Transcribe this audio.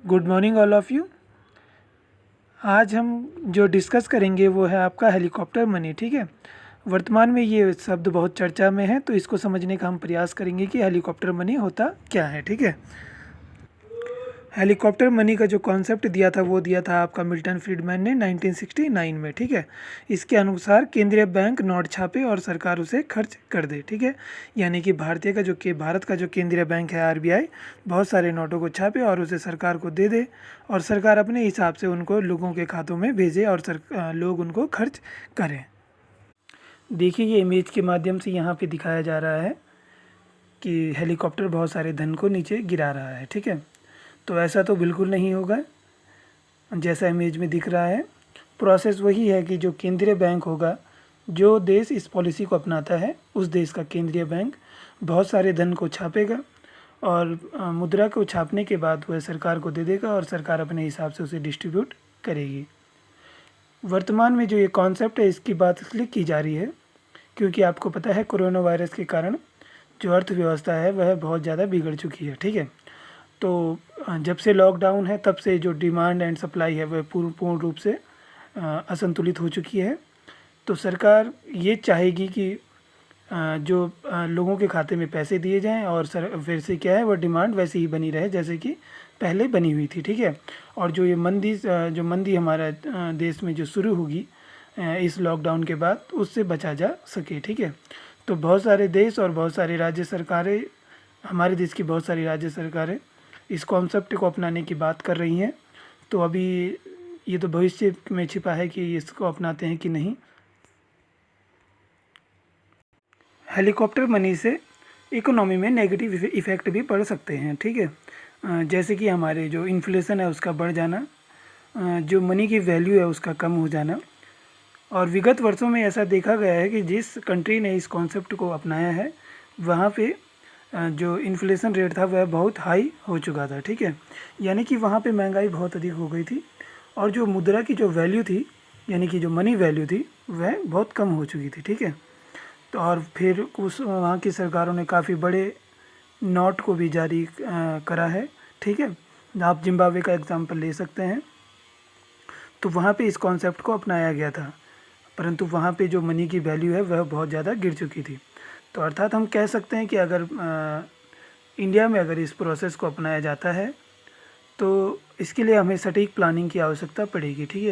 Good morning all of you. आज हम जो डिस्कस करेंगे वो है आपका हेलीकॉप्टर मनी। ठीक है, वर्तमान में ये शब्द बहुत चर्चा में है, तो इसको समझने का हम प्रयास करेंगे कि हेलीकॉप्टर मनी होता क्या है। ठीक है, हेलीकॉप्टर मनी का जो कॉन्सेप्ट दिया था वो दिया था आपका मिल्टन फ्रीडमैन ने 1969 में। ठीक है, इसके अनुसार केंद्रीय बैंक नोट छापे और सरकार उसे खर्च कर दे। ठीक है, यानी कि भारत का जो केंद्रीय बैंक है आरबीआई, बहुत सारे नोटों को छापे और उसे सरकार को दे दे और सरकार अपने हिसाब से उनको लोगों के खातों में भेजे और लोग उनको खर्च करें। देखिए, ये इमेज के माध्यम से यहाँ पे दिखाया जा रहा है कि हेलीकॉप्टर बहुत सारे धन को नीचे गिरा रहा है। ठीक है, तो ऐसा तो बिल्कुल नहीं होगा जैसा इमेज में दिख रहा है। प्रोसेस वही है कि जो केंद्रीय बैंक होगा, जो देश इस पॉलिसी को अपनाता है, उस देश का केंद्रीय बैंक बहुत सारे धन को छापेगा और मुद्रा को छापने के बाद वह सरकार को दे देगा और सरकार अपने हिसाब से उसे डिस्ट्रीब्यूट करेगी। वर्तमान में जो ये कॉन्सेप्ट है, इसकी बात इसलिए की जा रही है क्योंकि आपको पता है कोरोना वायरस के कारण जो अर्थव्यवस्था है वह बहुत ज़्यादा बिगड़ चुकी है। ठीक है, तो जब से लॉकडाउन है तब से जो डिमांड एंड सप्लाई है वह पूर्ण रूप से असंतुलित हो चुकी है। तो सरकार ये चाहेगी कि जो लोगों के खाते में पैसे दिए जाएं और फिर से क्या है, वह डिमांड वैसे ही बनी रहे जैसे कि पहले बनी हुई थी। ठीक है, और जो मंदी हमारा देश में जो शुरू होगी इस लॉकडाउन के बाद, उससे बचा जा सके। ठीक है, तो बहुत सारे देश और बहुत सारी राज्य सरकारें, हमारे देश की बहुत सारी राज्य सरकारें इस कॉन्सेप्ट को अपनाने की बात कर रही हैं। तो अभी ये तो भविष्य में छिपा है कि इसको अपनाते हैं कि नहीं। हेलीकॉप्टर मनी से इकोनॉमी में नेगेटिव इफ़ेक्ट भी पड़ सकते हैं। ठीक है, जैसे कि हमारे जो इन्फ्लेशन है उसका बढ़ जाना, जो मनी की वैल्यू है उसका कम हो जाना। और विगत वर्षों में ऐसा देखा गया है कि जिस कंट्री ने इस कॉन्सेप्ट को अपनाया है वहाँ पे जो इन्फ्लेशन रेट था वह बहुत हाई हो चुका था। ठीक है, यानी कि वहाँ पे महंगाई बहुत अधिक हो गई थी और जो मुद्रा की जो वैल्यू थी, यानी कि जो मनी वैल्यू थी, वह बहुत कम हो चुकी थी। ठीक है, तो और फिर उस वहाँ की सरकारों ने काफ़ी बड़े नोट को भी जारी करा है। ठीक है, आप जिम्बाब्वे का एग्जांपल ले सकते हैं। तो वहाँ पे इस कॉन्सेप्ट को अपनाया गया था, परंतु वहाँ पे जो मनी की वैल्यू है वह बहुत ज़्यादा गिर चुकी थी। तो अर्थात हम कह सकते हैं कि अगर इंडिया में अगर इस प्रोसेस को अपनाया जाता है तो इसके लिए हमें सटीक प्लानिंग की आवश्यकता पड़ेगी। ठीक है।